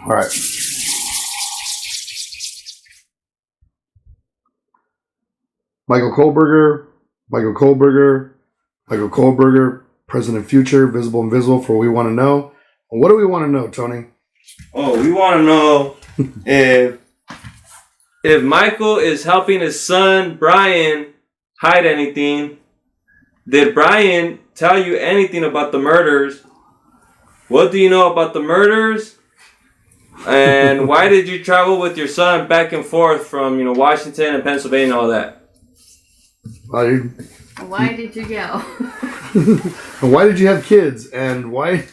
All right. Michael Kohberger, present and future, visible, invisible, for what we want to know. What do we want to know, Tony? Oh, we want to know if Michael is helping his son, Brian, hide anything. Did Brian tell you anything about the murders? What do you know about the murders? And why did you travel with your son back and forth from, Washington and Pennsylvania and all that? Why did you go? Why did you have kids? And why?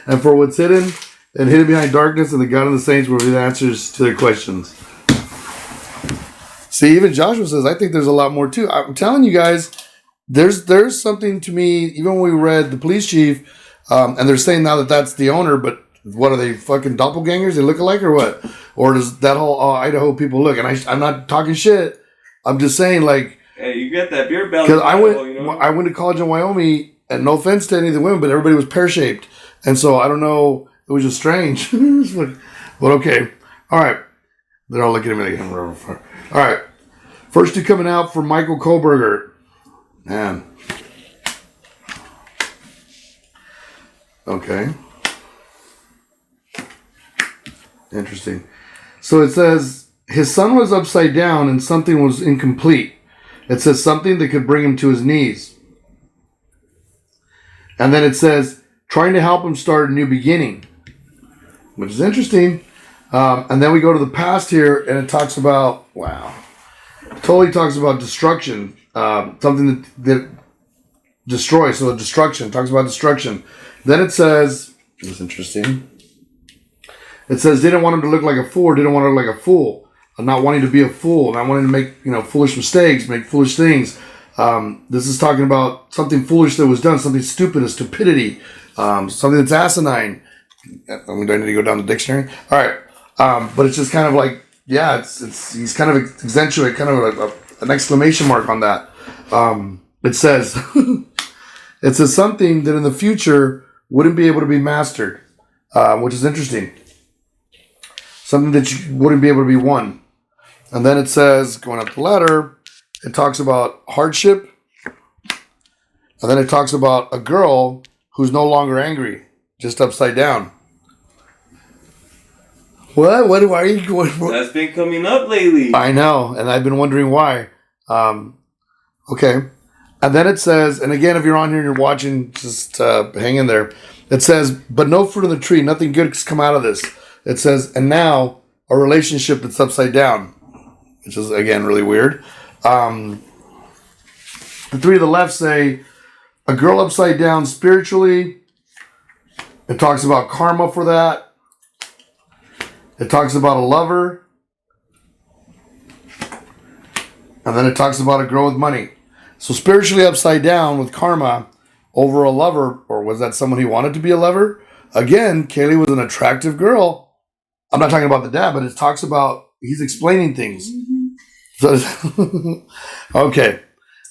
And for what's hidden and hidden behind darkness, and the God and the saints will be the answers to their questions. See, even Joshua says, I think there's a lot more too. I'm telling you guys, there's something to me, even when we read the police chief, and they're saying now that that's the owner, but what are they, fucking doppelgangers? They look alike or what? Or does that whole Idaho people look? And I'm not talking shit. I'm just saying, like, hey, you get that beer belly. Because I went to college in Wyoming, and no offense to any of the women, but everybody was pear-shaped. And so, I don't know, it was just strange. But okay. All right. They're all looking at me like, all right. First two coming out for Michael Kohberger. Man. Okay. Interesting. So it says, his son was upside down and something was incomplete. It says something that could bring him to his knees. And then it says, trying to help him start a new beginning, which is interesting. And then we go to the past here, and it talks about, totally talks about destruction, something that destroys, so destruction, talks about destruction. Then it says, this is interesting, it says, didn't want him to look like a fool, didn't want to look like a fool. Not wanting to be a fool, not wanting to make foolish mistakes, make foolish things. This is talking about something foolish that was done, something stupid, a stupidity, something that's asinine. I mean, do I need to go down the dictionary? All right, but it's just kind of like, he's kind of accentuate, kind of an exclamation mark on that. It says something that in the future wouldn't be able to be mastered, which is interesting. Something that you wouldn't be able to be won. And then it says, going up the ladder, it talks about hardship. And then it talks about a girl who's no longer angry, just upside down. What? Why are you going for? That's been coming up lately. I know, and I've been wondering why. Okay. And then it says, and again, if you're on here and you're watching, just hang in there. It says, but no fruit on the tree, nothing good has come out of this. It says, and now a relationship that's upside down, which is, again, really weird. The three to the left say, a girl upside down spiritually. It talks about karma for that. It talks about a lover. And then it talks about a girl with money. So spiritually upside down with karma over a lover, or was that someone he wanted to be a lover? Again, Kaylee was an attractive girl. I'm not talking about the dad, but it talks about, he's explaining things. Mm-hmm. Okay.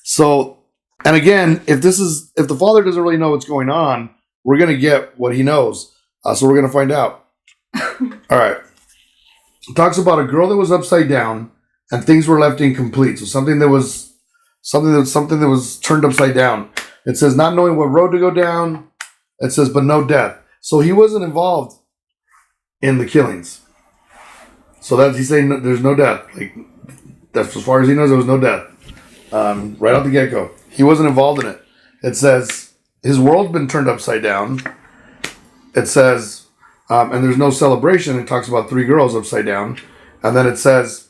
So, and again, if the father doesn't really know what's going on, we're going to get what he knows. So we're going to find out. All right. It talks about a girl that was upside down and things were left incomplete. So something that was turned upside down. It says not knowing what road to go down. It says, but no death. So he wasn't involved in the killings. So that's, he's saying there's no death. Like, that's as far as he knows, there was no death. Right out the get-go. He wasn't involved in it. It says his world's been turned upside down. It says, and there's no celebration. It talks about three girls upside down. And then it says,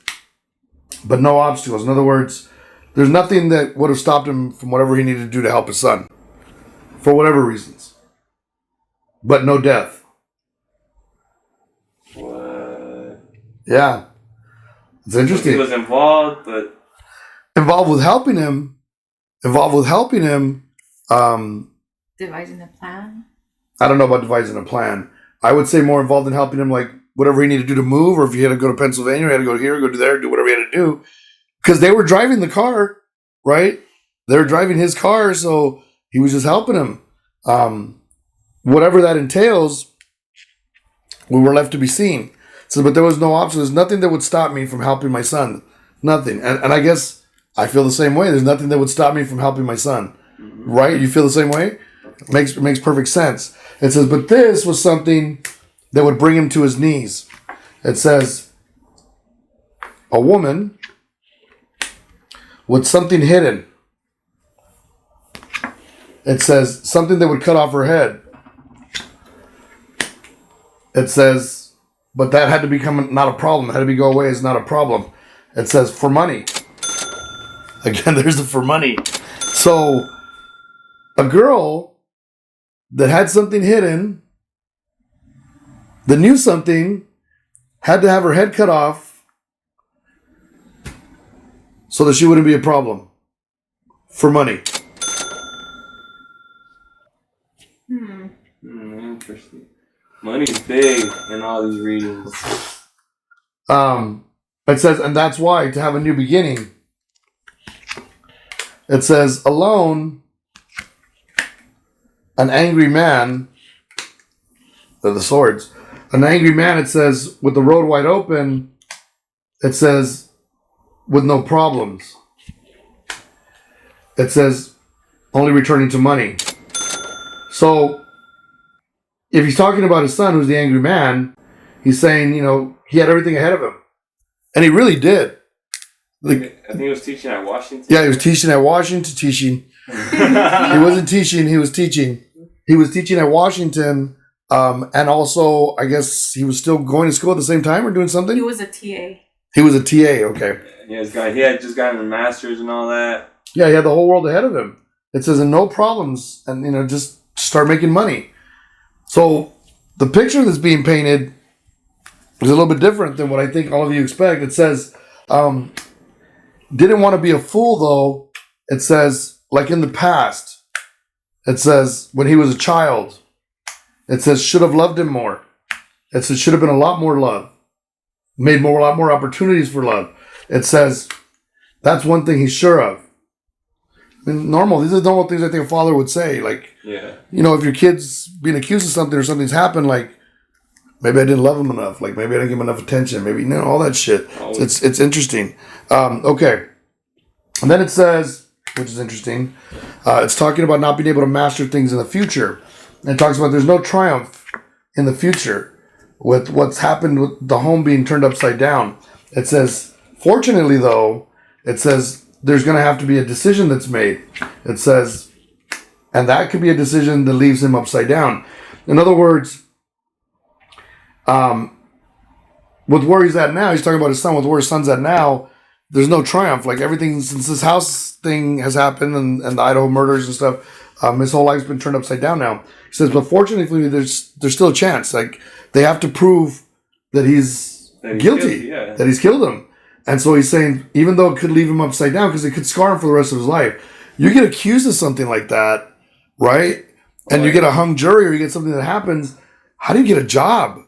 but no obstacles. In other words, there's nothing that would have stopped him from whatever he needed to do to help his son. For whatever reasons. But no death. What? Yeah. It's interesting. He was involved, but... Involved with helping him. Devising a plan? I don't know about devising a plan. I would say more involved in helping him, like, whatever he needed to do to move, or if he had to go to Pennsylvania, or he had to go here, go to there, do whatever he had to do. Because they were driving the car, right? They were driving his car, so he was just helping him. Whatever that entails, We were left to be seen. So, but there was no option. There's nothing that would stop me from helping my son. Nothing. And I guess I feel the same way. There's nothing that would stop me from helping my son. Mm-hmm. Right? You feel the same way? It makes perfect sense. It says, but this was something that would bring him to his knees. It says, a woman with something hidden. It says, something that would cut off her head. It says, but that had to become not a problem. It had to go away. It's not a problem. It says, for money. Again, there's the for money. So, a girl that had something hidden, that knew something, had to have her head cut off so that she wouldn't be a problem. For money. Interesting. Money's big in all these readings. It says, and that's why, to have a new beginning. It says, alone, an angry man, they're the swords, an angry man, it says, with the road wide open, it says, with no problems. It says, only returning to money. So, if he's talking about his son, who's the angry man, he's saying, he had everything ahead of him. And he really did. I think he was teaching at Washington. Yeah, he was teaching at Washington. He wasn't teaching, he was teaching. He was teaching at Washington. And also, I guess he was still going to school at the same time or doing something? He was a TA. He was a TA, okay. Yeah, he had just gotten a master's and all that. Yeah, he had the whole world ahead of him. It says, and no problems. And, just start making money. So, the picture that's being painted is a little bit different than what I think all of you expect. It says, didn't want to be a fool, though. It says, like in the past. It says, when he was a child. It says, should have loved him more. It says, should have been a lot more love. Made a lot more opportunities for love. It says, that's one thing he's sure of. I mean, these are normal things I think a father would say. Like, yeah. If your kid's being accused of something or something's happened, like, maybe I didn't love him enough. Like, maybe I didn't give him enough attention. Maybe, all that shit. It's interesting. Okay. And then it says, which is interesting, it's talking about not being able to master things in the future. And it talks about there's no triumph in the future with what's happened with the home being turned upside down. It says, fortunately, though, it says there's going to have to be a decision that's made. It says, and that could be a decision that leaves him upside down. In other words, with where he's at now, he's talking about his son, with where his son's at now, there's no triumph. Like everything, since this house thing has happened and the Idaho murders and stuff, his whole life's been turned upside down now. He says, but fortunately, there's still a chance. Like, they have to prove that he's guilty, that he's killed him. And so he's saying, even though it could leave him upside down, because it could scar him for the rest of his life, you get accused of something like that, right? And you get a hung jury or you get something that happens, how do you get a job?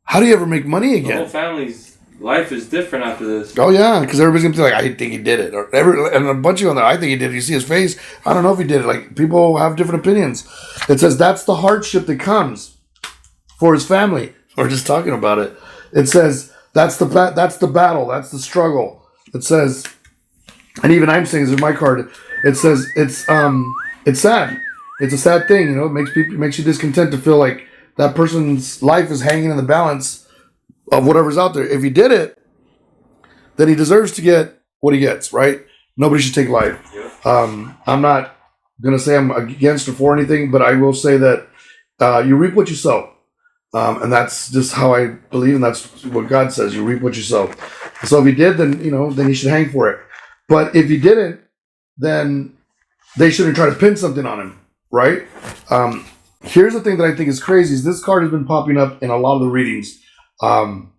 How do you ever make money again? The whole family's life is different after this. Oh, yeah, because everybody's going to be like, I think he did it. And a bunch of you on there, I think he did it. You see his face, I don't know if he did it. Like, people have different opinions. It says that's the hardship that comes for his family. We're just talking about it. It says that's the battle. That's the struggle. It says, and even I'm saying this in my card, it says it's sad. It's a sad thing, It makes you discontent to feel like that person's life is hanging in the balance of whatever's out there. If he did it, then he deserves to get what he gets, right? Nobody should take life. Yeah. I'm not going to say I'm against or for anything, but I will say that you reap what you sow. And that's just how I believe, and that's what God says. You reap what you sow. So if he did, then, then he should hang for it. But if he didn't, then they shouldn't try to pin something on him, right? Here's the thing that I think is crazy is this card has been popping up in a lot of the readings. And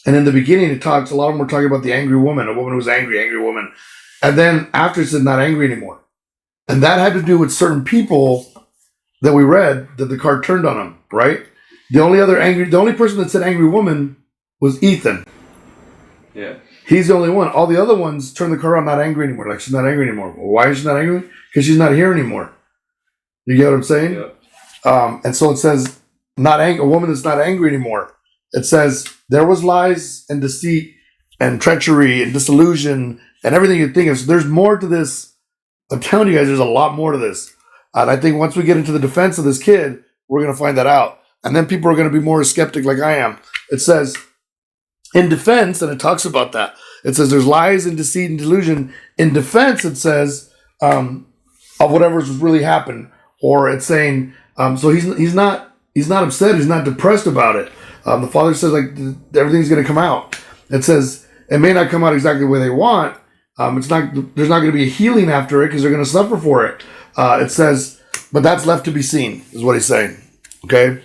in the beginning, a lot of them were talking about the angry woman, a woman who was angry woman. And then after it said not angry anymore. And that had to do with certain people that we read that the card turned on them, right? The only person that said angry woman was Ethan. Yeah. He's the only one. All the other ones turned the card on not angry anymore. Like, she's not angry anymore. Well, why is she not angry? Because she's not here anymore. You get what I'm saying? Yeah. And so it says, a woman that's not angry anymore. It says there was lies and deceit and treachery and disillusion and everything you think of. So there's more to this. I'm telling you guys, there's a lot more to this. And I think once we get into the defense of this kid, we're going to find that out. And then people are going to be more skeptic like I am. It says in defense, and it talks about that. It says there's lies and deceit and delusion. In defense, it says of whatever's really happened. Or it's saying, so he's not upset. He's not depressed about it. The father says like everything's going to come out. It says it may not come out exactly the way they want. There's not going to be a healing after it because they're going to suffer for it. It says, but that's left to be seen, is what he's saying. Okay.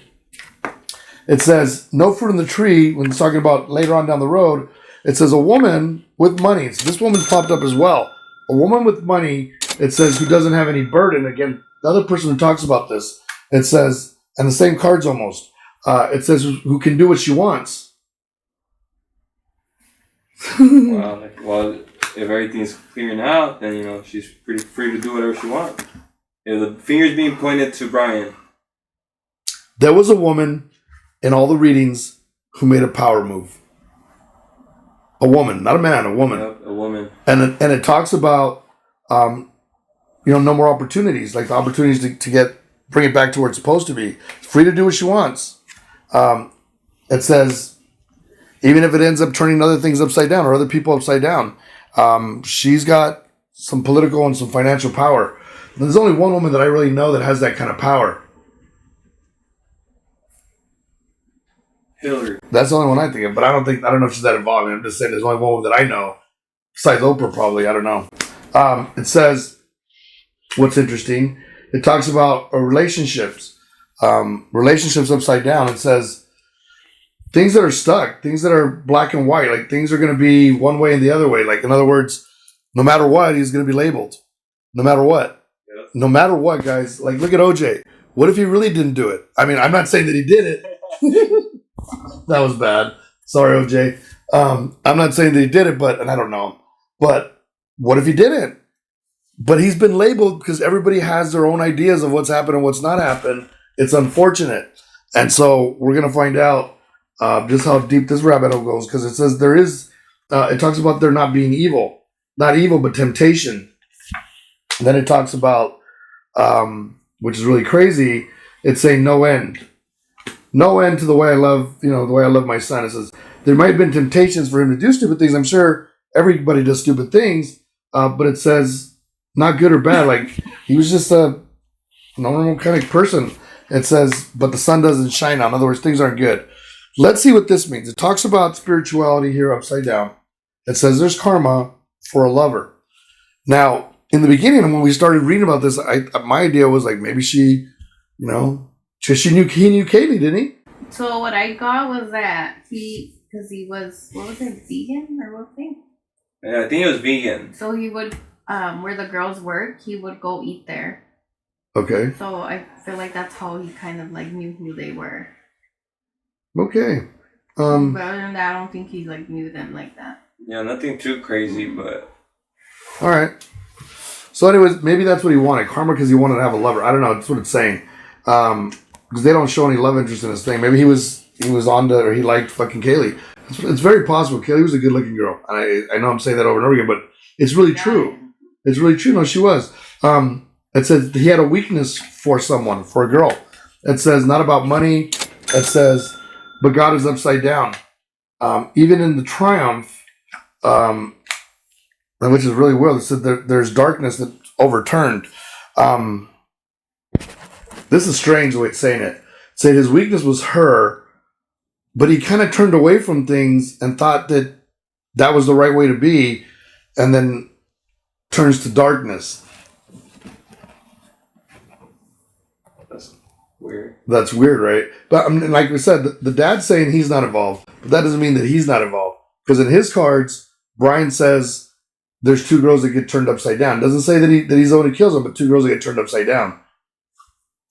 It says no fruit on the tree. When it's talking about later on down the road, it says a woman with money. So this woman's popped up as well. A woman with money. It says who doesn't have any burden. Again, the other person who talks about this. It says, and the same cards almost. It says who can do what she wants. Wow. Well, if everything's clearing out, then she's pretty free to do whatever she wants. The finger's being pointed to Brian. There was a woman in all the readings who made a power move. A woman, not a man, a woman. Yep, a woman. And it talks about no more opportunities, like the opportunities to bring it back to where it's supposed to be. Free to do what she wants. It says even if it ends up turning other things upside down or other people upside down, she's got some political and some financial power. There's only one woman that I really know that has that kind of power. Hillary. That's the only one I think of, but I don't know if she's that involved. I'm just saying there's only one woman that I know. Besides Oprah, probably. I don't know. It says, what's interesting, it talks about relationships. Relationships upside down. It says things that are stuck, things that are black and white, like things are going to be one way and the other way. Like, in other words, no matter what, he's going to be labeled. No matter what. Yep. No matter what, guys. Like, look at OJ. What if he really didn't do it? I mean, I'm not saying that he did it. That was bad. Sorry, OJ. I'm not saying that he did it, and I don't know him. But what if he didn't? But he's been labeled because everybody has their own ideas of what's happened and what's not happened. It's unfortunate. And so we're going to find out just how deep this rabbit hole goes, because it says there is, it talks about there not being evil. Not evil, but temptation. And then it talks about, which is really crazy, it's saying no end. No end to the way I love, the way I love my son. It says there might have been temptations for him to do stupid things. I'm sure everybody does stupid things, but it says not good or bad. Like, he was just a normal kind of person. It says, but the sun doesn't shine on. In other words, things aren't good. Let's see what this means. It talks about spirituality here upside down. It says there's karma for a lover. Now, in the beginning, when we started reading about this, my idea was like maybe she, he knew Kaylee, didn't he? So what I got was that because he was, what was it, vegan or what thing? Yeah, I think it was vegan. So he would, where the girls work, he would go eat there. Okay. So I feel like that's how he kind of like knew who they were. Okay. But other than that, I don't think he like knew them like that. Yeah, nothing too crazy, but. All right. So anyways, maybe that's what he wanted. Karma because he wanted to have a lover. I don't know. That's what it's saying. Because they don't show any love interest in his thing. Maybe he was on to, or he liked fucking Kaylee. It's very possible. Kaylee was a good looking girl. And I know I'm saying that over and over again, but it's really true. It's really true. No, she was. It says he had a weakness for someone, for a girl. It says not about money. It says, but God is upside down. Even in the triumph, which is really weird. It said there's darkness that's overturned. This is strange the way it's saying it. It said his weakness was her, but he kind of turned away from things and thought that was the right way to be, and then turns to darkness. That's weird. That's weird, right? But I mean, like we said, the dad's saying he's not involved, but that doesn't mean that he's not involved. Because in his cards, Brian says there's two girls that get turned upside down. It doesn't say that he's the one who kills them, but two girls that get turned upside down.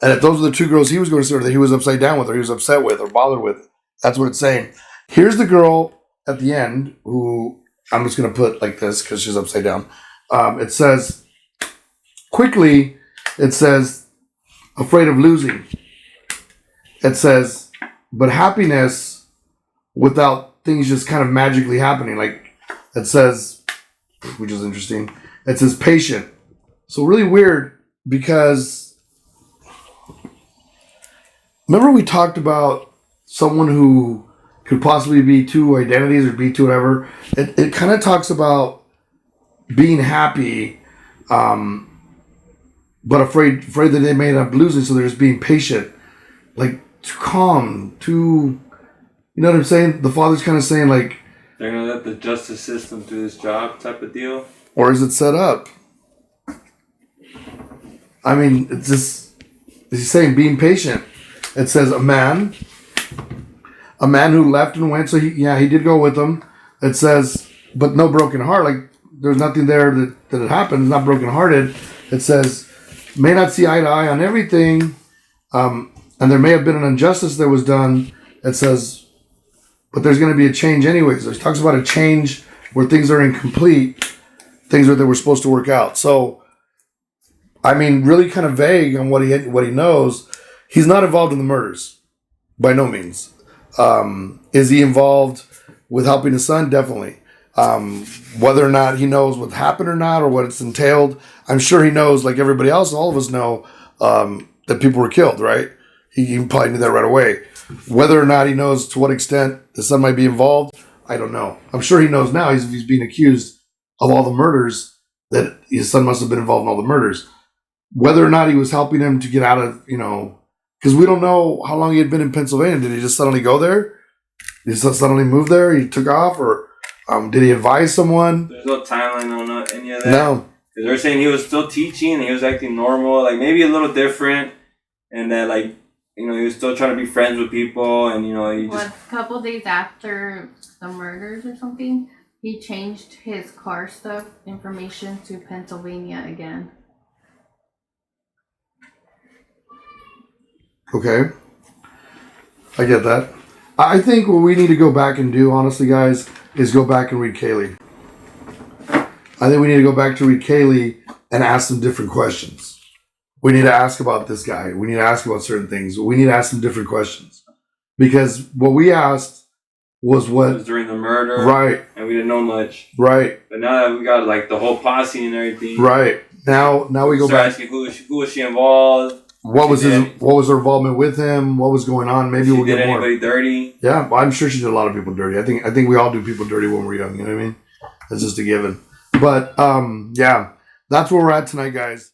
And if those are the two girls he was going to see, or that he was upside down with, or he was upset with, or bothered with, that's what it's saying. Here's the girl at the end who I'm just going to put like this because she's upside down. It says, quickly, it says, afraid of losing. it says, but happiness without things just kind of magically happening. Like it says, which is interesting. It says patient. So really weird because remember we talked about someone who could possibly be two identities or be two whatever. It kind of talks about being happy, but afraid that they may end up losing. So they're just being patient, like too calm, too. You know what I'm saying? The father's kind of saying like, they're gonna let the justice system do this job type of deal. Or is it set up? I mean, it's just he's saying being patient. It says a man who left and went. So he did go with them. It says, but no broken heart. Like there's nothing there that it happened. Not broken hearted. It says may not see eye to eye on everything, and there may have been an injustice that was done. It says, but there's going to be a change anyways. It talks about a change where things are incomplete, things that were supposed to work out. So, I mean, really kind of vague on what he knows. He's not involved in the murders, by no means. Is he involved with helping his son? Definitely. Whether or not he knows what happened or not, or what it's entailed, I'm sure he knows, like everybody else, all of us know, that people were killed, right? He probably knew that right away. Whether or not he knows to what extent the son might be involved, I don't know. I'm sure he knows now. He's being accused of all the murders, that his son must have been involved in all the murders. Whether or not he was helping him to get out of, because we don't know how long he had been in Pennsylvania. Did he just suddenly go there? Did he suddenly move there? He took off? Or did he advise someone? There's no timeline on any of that. No. Because they're saying he was still teaching and he was acting normal, like maybe a little different. And that, like, he was still trying to be friends with people. And, he just... A couple days after the murders or something, he changed his car stuff information to Pennsylvania again. Okay. I get that. I think what we need to go back and do, honestly, guys, is go back and read Kaylee. I think we need to go back to read Kaylee and ask some different questions. We need to ask about this guy. We need to ask about certain things. We need to ask some different questions. Because what we asked was what... It was during the murder. Right. And we didn't know much. Right. But now that we got, like, the whole posse and everything. Right. Now we go back... asking who was she involved? What was her involvement with him? What was going on? Maybe we'll get more. Did anybody dirty? Yeah, I'm sure she did a lot of people dirty. I think we all do people dirty when we're young. You know what I mean? That's just a given. But yeah, that's where we're at tonight, guys.